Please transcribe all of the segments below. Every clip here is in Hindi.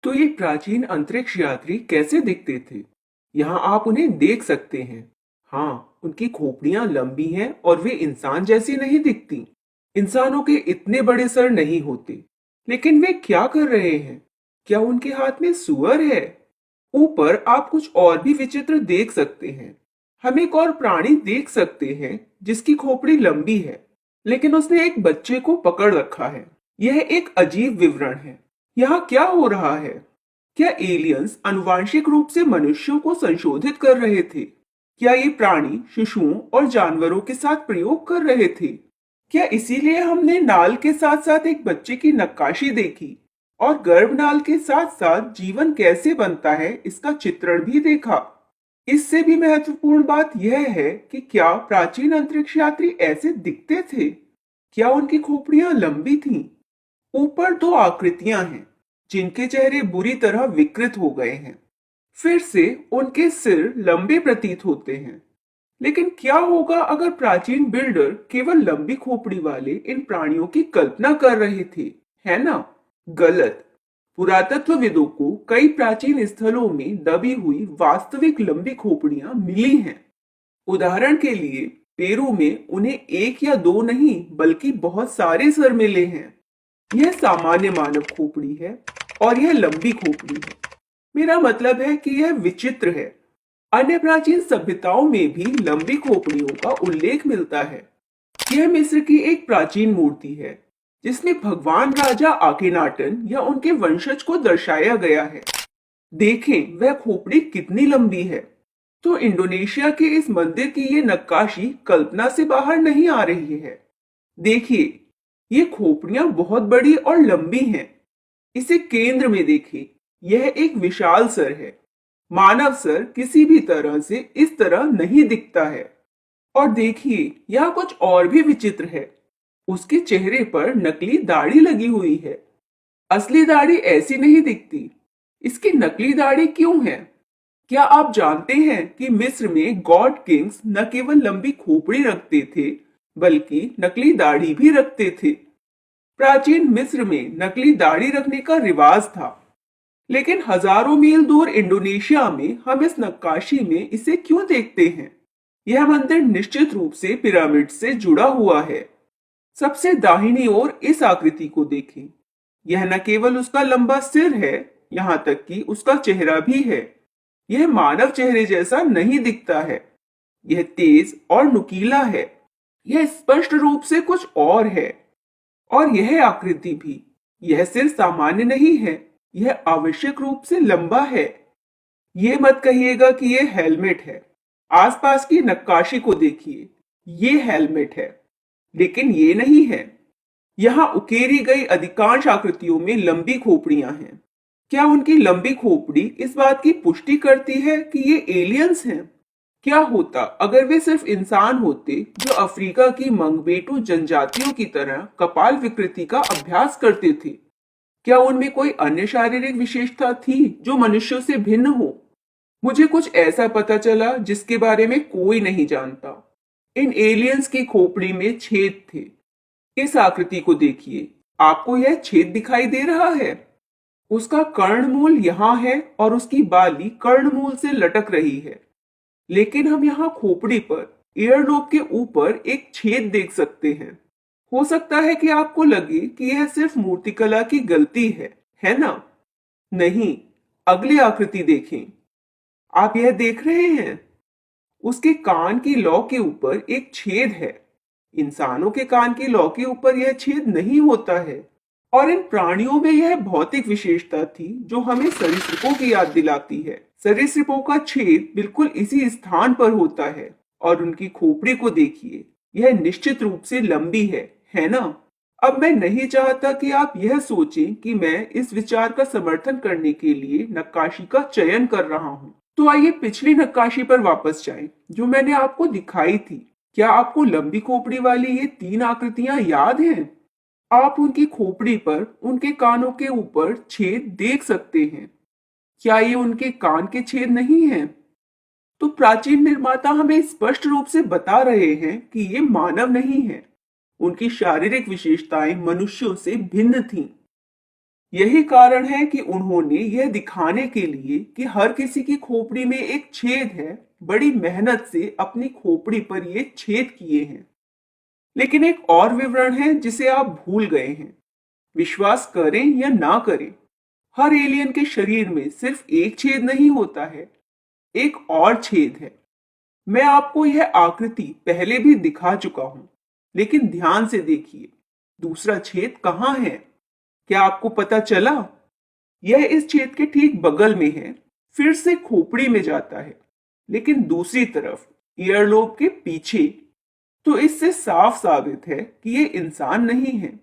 तो ये प्राचीन अंतरिक्ष यात्री कैसे दिखते थे? यहाँ आप उन्हें देख सकते हैं। हाँ, उनकी खोपड़ियां लंबी हैं और वे इंसान जैसी नहीं दिखती। इंसानों के इतने बड़े सर नहीं होते। लेकिन वे क्या कर रहे हैं? क्या उनके हाथ में सुअर है? ऊपर आप कुछ और भी विचित्र देख सकते हैं। हम एक और प्राणी देख सकते हैं जिसकी खोपड़ी लंबी है, लेकिन उसने एक बच्चे को पकड़ रखा है। यह एक अजीब विवरण है। यहाँ क्या हो रहा है? क्या एलियंस आनुवांशिक रूप से मनुष्यों को संशोधित कर रहे थे? क्या ये प्राणी शिशुओं और जानवरों के साथ प्रयोग कर रहे थे? क्या इसीलिए हमने नाल के साथ साथ एक बच्चे की नक्काशी देखी और गर्भनाल के साथ साथ जीवन कैसे बनता है इसका चित्रण भी देखा? इससे भी महत्वपूर्ण बात यह है कि क्या प्राचीन अंतरिक्ष यात्री ऐसे दिखते थे? क्या उनकी खोपड़ियां लंबी थीं? ऊपर दो आकृतियां हैं जिनके चेहरे बुरी तरह विकृत हो गए हैं। फिर से उनके सिर लंबे प्रतीत होते हैं। लेकिन क्या होगा अगर प्राचीन बिल्डर केवल लंबी खोपड़ी वाले इन प्राणियों की कल्पना कर रहे थे? है ना? गलत। पुरातत्वविदों को कई प्राचीन स्थलों में दबी हुई वास्तविक लंबी खोपड़ियां मिली हैं। उदाहरण के लिए पेरू में उन्हें एक या दो नहीं बल्कि बहुत सारे सर मिले हैं। यह सामान्य मानव खोपड़ी है और यह लंबी खोपड़ी है। मेरा मतलब है कि यह विचित्र है। अन्य प्राचीन सभ्यताओं में भी लंबी खोपड़ियों का उल्लेख मिलता है। यह मिस्र की एक प्राचीन मूर्ति है जिसमें भगवान राजा आकेनाटन या उनके वंशज को दर्शाया गया है। देखें वह खोपड़ी कितनी लंबी है। तो इंडोनेशिया के इस मंदिर की ये नक्काशी कल्पना से बाहर नहीं आ रही है। देखिए, ये खोपड़ियां बहुत बड़ी और लंबी हैं। इसे केंद्र में देखिए, यह एक विशाल सर है। मानव सर किसी भी तरह से इस तरह नहीं दिखता है। और देखिए, यहाँ कुछ और भी विचित्र है। उसके चेहरे पर नकली दाढ़ी लगी हुई है। असली दाढ़ी ऐसी नहीं दिखती। इसकी नकली दाढ़ी क्यों है? क्या आप जानते हैं कि मिस्र में गॉड किंग्स न केवल लंबी खोपड़ी रखते थे बल्कि नकली दाढ़ी भी रखते थे। प्राचीन मिस्र में नकली दाढ़ी रखने का रिवाज था। लेकिन हजारों मील दूर इंडोनेशिया में हम इस नक्काशी में इसे क्यों देखते हैं? यह मंदिर निश्चित रूप से पिरामिड से जुड़ा हुआ है। सबसे दाहिनी ओर इस आकृति को देखें। यह न केवल उसका लंबा सिर है, यहाँ तक कि उसका चेहरा भी है। यह मानव चेहरे जैसा नहीं दिखता है। यह तेज और नुकीला है। यह स्पष्ट रूप से कुछ और है। और यह आकृति भी। यह सिर सामान्य नहीं है, यह आवश्यक रूप से लंबा है। ये मत कहिएगा कि यह हेलमेट है। आसपास की नक्काशी को देखिए, ये हेलमेट है, लेकिन ये नहीं है। यहाँ उकेरी गई अधिकांश आकृतियों में लंबी खोपड़ियां हैं। क्या उनकी लंबी खोपड़ी इस बात की पुष्टि करती है कि ये एलियंस हैं? क्या होता अगर वे सिर्फ इंसान होते जो अफ्रीका की मंगबेटू जनजातियों की तरह कपाल विकृति का अभ्यास करते थे? क्या उनमें कोई अन्य शारीरिक विशेषता थी जो मनुष्यों से भिन्न हो? मुझे कुछ ऐसा पता चला जिसके बारे में कोई नहीं जानता। इन एलियंस की खोपड़ी में छेद थे। इस आकृति को देखिए, आपको यह छेद दिखाई दे रहा है? उसका कर्णमूल यहाँ है और उसकी बाली कर्णमूल से लटक रही है। लेकिन हम यहाँ खोपड़ी पर ईयरलोब के ऊपर एक छेद देख सकते हैं। हो सकता है कि आपको लगे कि यह सिर्फ मूर्तिकला की गलती है ना? नहीं, अगली आकृति देखें। आप यह देख रहे हैं? उसके कान की लौ के ऊपर एक छेद है। इंसानों के कान की लौ के ऊपर यह छेद नहीं होता है। और इन प्राणियों में यह भौतिक विशेषता थी जो हमें सरीसृपों की याद दिलाती है। सरीसृपों का छेद बिल्कुल इसी स्थान पर होता है। और उनकी खोपड़ी को देखिए, यह निश्चित रूप से लंबी है ना? अब मैं नहीं चाहता कि आप यह सोचें कि मैं इस विचार का समर्थन करने के लिए नक्काशी का चयन कर रहा हूं। तो आइए पिछली नक्काशी पर वापस जाएं, जो मैंने आपको दिखाई थी। क्या आपको लंबी खोपड़ी वाली ये तीन आकृतियां याद हैं? आप उनकी खोपड़ी पर उनके कानों के ऊपर छेद देख सकते हैं। क्या ये उनके कान के छेद नहीं हैं? तो प्राचीन निर्माता हमें स्पष्ट रूप से बता रहे हैं कि ये मानव नहीं है। उनकी शारीरिक विशेषताएं मनुष्यों से भिन्न थीं। यही कारण है कि उन्होंने यह दिखाने के लिए कि हर किसी की खोपड़ी में एक छेद है, बड़ी मेहनत से अपनी खोपड़ी पर ये छेद किए हैं। लेकिन एक और विवरण है जिसे आप भूल गए हैं। विश्वास करें या ना करें, हर एलियन के शरीर में सिर्फ एक छेद नहीं होता है, एक और छेद है। मैं आपको यह आकृति पहले भी दिखा चुका हूं, लेकिन ध्यान से देखिए, दूसरा छेद कहां है? क्या आपको पता चला? यह इस छेद के ठीक बगल में है, फिर से खोपड़ी में जाता है, लेकिन दूसरी तरफ ईयरलोब के पीछे। तो इससे साफ साबित है कि यह इंसान नहीं है।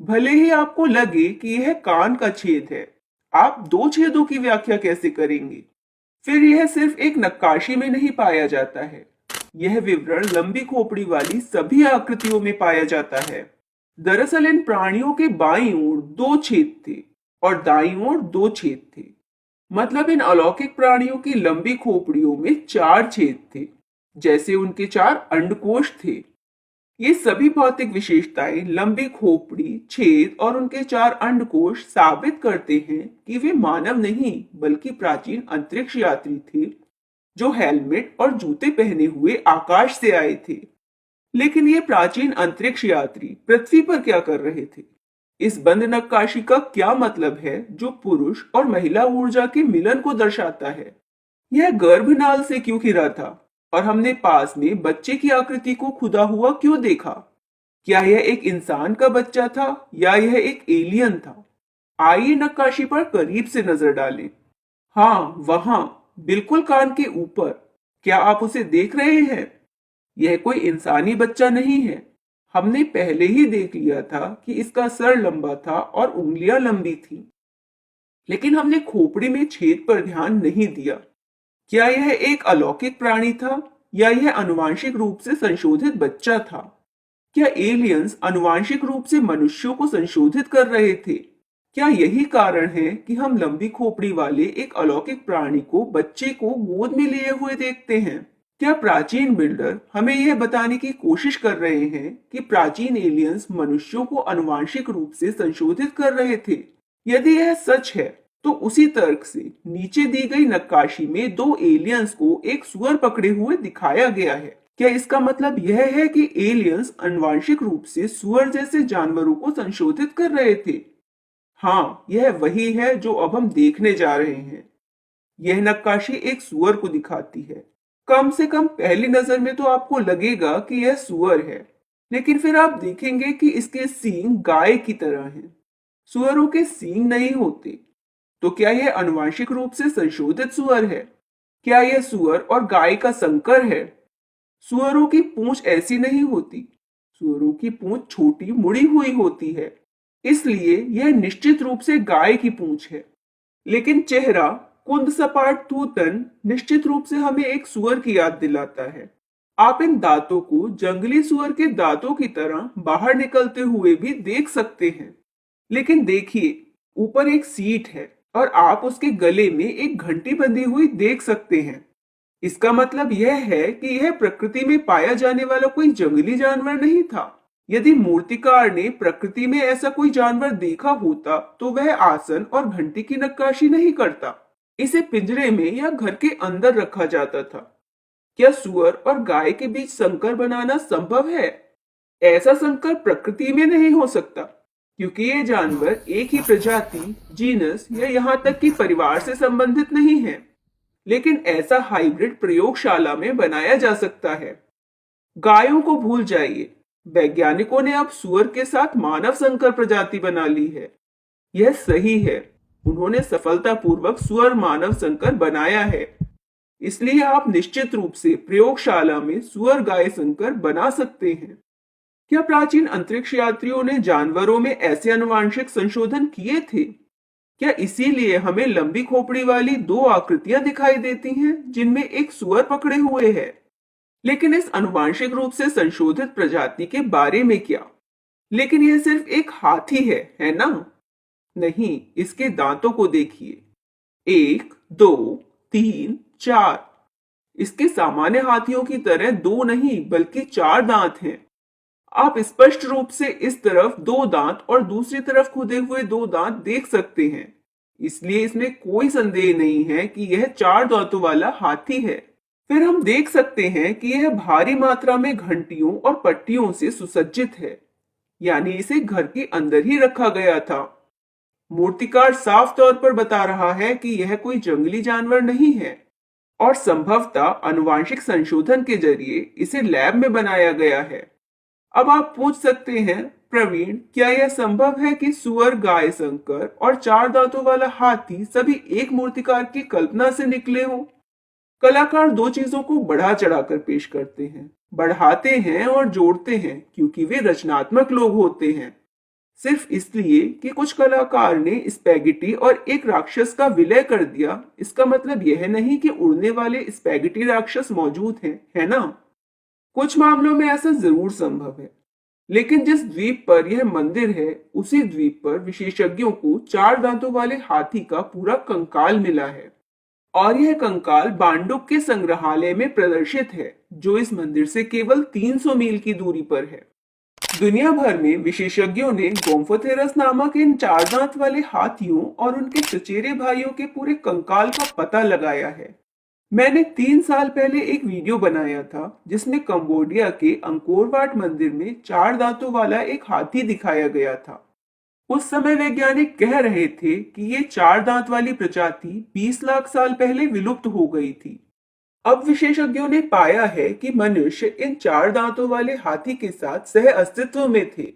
भले ही आपको लगे कि यह कान का छेद है, आप दो छेदों की व्याख्या कैसे करेंगे? फिर यह सिर्फ एक नक्काशी में नहीं पाया जाता है, यह विवरण लंबी खोपड़ी वाली सभी आकृतियों में पाया जाता है। दरअसल इन प्राणियों के बाईं ओर दो छेद थे और दाईं ओर दो छेद थे। मतलब इन अलौकिक प्राणियों की लंबी खोपड़ियों में चार छेद थे, जैसे उनके चार अंडकोश थे। ये सभी भौतिक विशेषताएं लंबी खोपड़ी, छेद और उनके चार अंडकोश साबित करते हैं कि वे मानव नहीं बल्कि प्राचीन अंतरिक्ष यात्री थे, जो हेलमेट और जूते पहने हुए आकाश से आए थे। लेकिन ये प्राचीन अंतरिक्ष यात्री पृथ्वी पर क्या कर रहे थे? इस बंद नक्काशी का क्या मतलब है जो पुरुष और महिला ऊर्जा के मिलन को दर्शाता है? यह गर्भनाल से क्यों घिरा था और हमने पास में बच्चे की आकृति को खुदा हुआ क्यों देखा? क्या यह एक इंसान का बच्चा था या यह एक एलियन था? आइए नक्काशी पर करीब से नजर डालें। हाँ, वहां बिल्कुल कान के ऊपर। क्या आप उसे देख रहे हैं? यह कोई इंसानी बच्चा नहीं है। हमने पहले ही देख लिया था कि इसका सर लंबा था और उंगलियां लंबी थी, लेकिन हमने खोपड़ी में छेद पर ध्यान नहीं दिया। क्या यह एक अलौकिक प्राणी था या यह आनुवांशिक रूप से संशोधित बच्चा था? क्या एलियंस आनुवांशिक रूप से मनुष्यों को संशोधित कर रहे थे? क्या यही कारण है कि हम लंबी खोपड़ी वाले एक अलौकिक प्राणी को बच्चे को गोद में लिए हुए देखते हैं? क्या प्राचीन बिल्डर हमें यह बताने की कोशिश कर रहे हैं कि प्राचीन एलियंस मनुष्यों को आनुवांशिक रूप से संशोधित कर रहे थे? यदि यह सच है, तो उसी तर्क से नीचे दी गई नक्काशी में दो एलियंस को एक सुअर पकड़े हुए दिखाया गया है। क्या इसका मतलब यह है कि एलियंस आनुवांशिक रूप से सुअर जैसे जानवरों को संशोधित कर रहे थे? हाँ, यह वही है जो अब हम देखने जा रहे हैं। यह नक्काशी एक सुअर को दिखाती है। कम से कम पहली नजर में तो आपको लगेगा कि यह सुअर है, लेकिन फिर आप देखेंगे कि इसके सींग गाय की तरह हैं। सुअरों के सींग नहीं होते। तो क्या यह आनुवांशिक रूप से संशोधित सुअर है? क्या यह सुअर और गाय का संकर है? सुअरों की पूंछ ऐसी नहीं होती। सुअरों की पूंछ छोटी मुड़ी हुई होती है, इसलिए यह निश्चित रूप से गाय की पूंछ है। लेकिन चेहरा, कुंद सपाट थूथन निश्चित रूप से हमें एक सुअर की याद दिलाता है। आप इन दांतों को जंगली सुअर के दांतों की तरह बाहर निकलते हुए भी देख सकते हैं। लेकिन देखिए, ऊपर एक सीट है और आप उसके गले में एक घंटी बंधी हुई देख सकते हैं। इसका मतलब यह है कि यह प्रकृति में पाया जाने वाला कोई जंगली जानवर नहीं था। यदि मूर्तिकार ने प्रकृति में ऐसा कोई जानवर देखा होता तो वह आसन और घंटी की नक्काशी नहीं करता। इसे पिंजरे में या घर के अंदर रखा जाता था। क्या सुअर और गाय के बीच संकर बनाना संभव है? ऐसा संकर प्रकृति में नहीं हो सकता, क्योंकि ये जानवर एक ही प्रजाति, जीनस या यहाँ तक कि परिवार से संबंधित नहीं है। लेकिन ऐसा हाइब्रिड प्रयोगशाला में बनाया जा सकता है। गायों को भूल जाइए, वैज्ञानिकों ने अब सुअर के साथ मानव संकर प्रजाति बना ली है। यह सही है, उन्होंने सफलतापूर्वक सुअर मानव संकर बनाया है। इसलिए आप निश्चित रूप से प्रयोगशाला में सुअर गाय संकर बना सकते हैं। क्या प्राचीन अंतरिक्ष यात्रियों ने जानवरों में ऐसे आनुवांशिक संशोधन किए थे? क्या इसीलिए हमें लंबी खोपड़ी वाली दो आकृतियां दिखाई देती हैं जिनमें एक सुअर पकड़े हुए है? लेकिन इस आनुवांशिक रूप से संशोधित प्रजाति के बारे में क्या? लेकिन यह सिर्फ एक हाथी है ना? नहीं, इसके दांतों को देखिए। 1, 2, 3, 4। इसके सामान्य हाथियों की तरह दो नहीं बल्कि चार दांत हैं। आप स्पष्ट रूप से इस तरफ 2 दांत और दूसरी तरफ खुदे हुए 2 दांत देख सकते हैं। इसलिए इसमें कोई संदेह नहीं है कि यह 4 दांतों वाला हाथी है। फिर हम देख सकते हैं कि यह भारी मात्रा में घंटियों और पट्टियों से सुसज्जित है, यानी इसे घर के अंदर ही रखा गया था। मूर्तिकार साफ तौर पर बता रहा है कि यह कोई जंगली जानवर नहीं है और संभवतः आनुवंशिक संशोधन के जरिए इसे लैब में बनाया गया है। अब आप पूछ सकते हैं, प्रवीण, क्या यह संभव है कि सुअर, गाय, संकर और 4 दांतों वाला हाथी सभी एक मूर्तिकार की कल्पना से निकले हों? कलाकार 2 चीजों को बढ़ा चढ़ाकर पेश करते हैं, बढ़ाते हैं और जोड़ते हैं, क्योंकि वे रचनात्मक लोग होते हैं। सिर्फ इसलिए कि कुछ कलाकार ने स्पैगेटी और एक राक्षस का विलय कर दिया, इसका मतलब यह नहीं कि उड़ने वाले स्पैगेटी राक्षस मौजूद हैं, है ना? कुछ मामलों में ऐसा जरूर संभव है, लेकिन जिस द्वीप पर यह मंदिर है, उसी द्वीप पर विशेषज्ञों को 4 दांतों वाले हाथी का पूरा कंकाल मिला है और यह कंकाल बांडुक के संग्रहालय में प्रदर्शित है, जो इस मंदिर से केवल 300 मील की दूरी पर है। दुनिया भर में विशेषज्ञों ने गोम्फोथेरस नामक इन 4 दांत वाले हाथियों और उनके चचेरे भाइयों के पूरे कंकाल का पता लगाया है। मैंने 3 साल पहले एक वीडियो बनाया था जिसमें कंबोडिया के अंकोर वाट मंदिर में 4 दांतों वाला एक हाथी दिखाया गया था। उस समय वैज्ञानिक कह रहे थे कि ये 4 दांत वाली प्रजाति 20 लाख साल पहले विलुप्त हो गई थी। अब विशेषज्ञों ने पाया है कि मनुष्य इन 4 दांतों वाले हाथी के साथ सह अस्तित्व में थे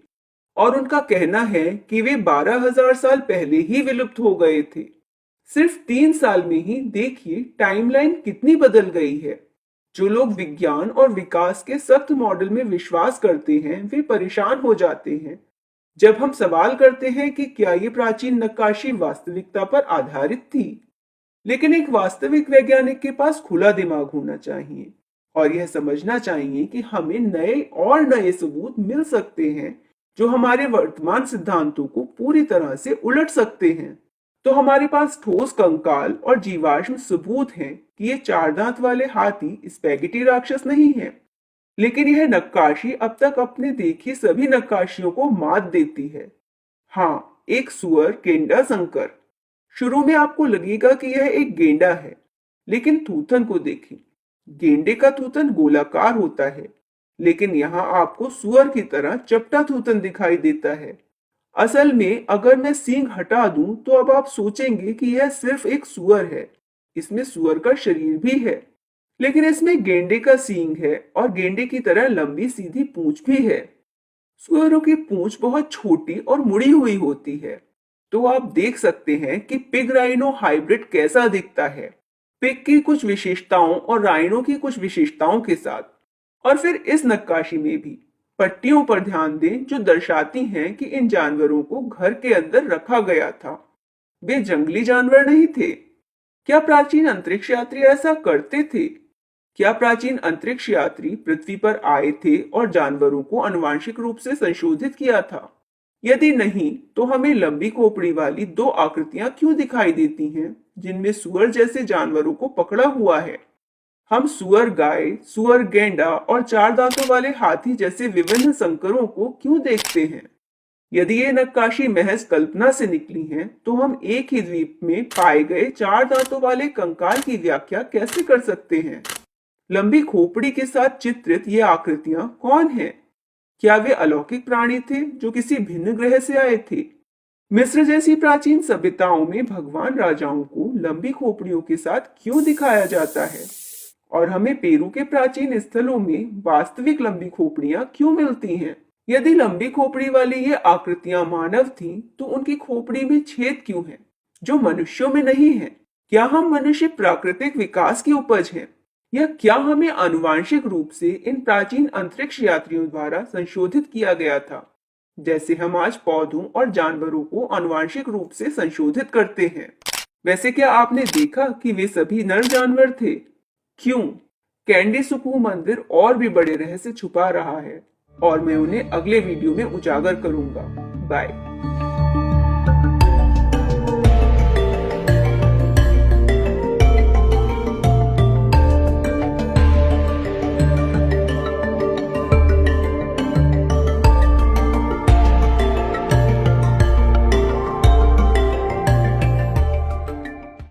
और उनका कहना है कि वे 12,000 साल पहले ही विलुप्त हो गए थे। सिर्फ 3 साल में ही देखिए टाइमलाइन कितनी बदल गई है। जो लोग विज्ञान और विकास के सख्त मॉडल में विश्वास करते हैं, वे परेशान हो जाते हैं जब हम सवाल करते हैं कि क्या ये प्राचीन नक्काशी वास्तविकता पर आधारित थी। लेकिन एक वास्तविक वैज्ञानिक के पास खुला दिमाग होना चाहिए और यह समझना चाहिए कि हमें नए और नए सबूत मिल सकते हैं जो हमारे वर्तमान सिद्धांतों को पूरी तरह से उलट सकते हैं। तो हमारे पास ठोस कंकाल और जीवाश्म सबूत हैं कि ये 4 दांत वाले हाथी स्पैगेटी राक्षस नहीं है, लेकिन यह नक्काशी अब तक अपने देखी सभी नक्काशियों को मात देती है। हाँ, एक सुअर गेंडा संकर। शुरू में आपको लगेगा कि यह एक गेंडा है, लेकिन थूथन को देखें। गेंडे का थूथन गोलाकार होता है, लेकिन यहाँ आपको सुअर की तरह चपटा थूथन दिखाई देता है। असल में अगर मैं सींग हटा दूं तो अब आप सोचेंगे कि यह सिर्फ एक सुअर है। इसमें सुअर का शरीर भी है, लेकिन इसमें गेंडे का सींग है और गेंडे की तरह लंबी सीधी पूंछ भी है। सुअरों की पूंछ बहुत छोटी और मुड़ी हुई होती है। तो आप देख सकते हैं कि पिग राइनो हाइब्रिड कैसा दिखता है, पिग की कुछ विशेषताओं और राइनो की कुछ विशेषताओं के साथ। और फिर इस नक्काशी में भी पट्टियों पर ध्यान दें जो दर्शाती हैं कि इन जानवरों को घर के अंदर रखा गया था। वे जंगली जानवर नहीं थे। क्या प्राचीन अंतरिक्ष यात्री ऐसा करते थे? क्या प्राचीन अंतरिक्ष यात्री पृथ्वी पर आए थे और जानवरों को आनुवंशिक रूप से संशोधित किया था? यदि नहीं, तो हमें लंबी खोपड़ी वाली 2 आकृतियां क्यों दिखाई देती हैं जिनमें सुअर जैसे जानवरों को पकड़ा हुआ है? हम सुअर गाय, सुअर गेंडा और 4 दांतों वाले हाथी जैसे विभिन्न संकरों को क्यों देखते हैं? यदि ये नक्काशी महज कल्पना से निकली है, तो हम एक ही द्वीप में पाए गए 4 दांतों वाले कंकाल की व्याख्या कैसे कर सकते हैं? लंबी खोपड़ी के साथ चित्रित ये आकृतियां कौन हैं? क्या वे अलौकिक प्राणी थे जो किसी भिन्न ग्रह से आए थे? मिस्र जैसी प्राचीन सभ्यताओं में भगवान राजाओं को लंबी खोपड़ियों के साथ क्यों दिखाया जाता है और हमें पेरू के प्राचीन स्थलों में वास्तविक लंबी खोपड़ियां क्यों मिलती हैं? यदि लंबी खोपड़ी वाली ये आकृतियां मानव थीं, तो उनकी खोपड़ी में छेद क्यों हैं जो मनुष्यों में नहीं है? क्या हम मनुष्य प्राकृतिक विकास की उपज हैं, या क्या हमें आनुवंशिक रूप से इन प्राचीन अंतरिक्ष यात्रियों द्वारा संशोधित किया गया था, जैसे हम आज पौधों और जानवरों को आनुवंशिक रूप से संशोधित करते हैं? वैसे क्या आपने देखा कि वे सभी नर जानवर थे? क्यों? कैंडी सुकू मंदिर और भी बड़े रहस्य छुपा रहा है और मैं उन्हें अगले वीडियो में उजागर करूंगा। बाय।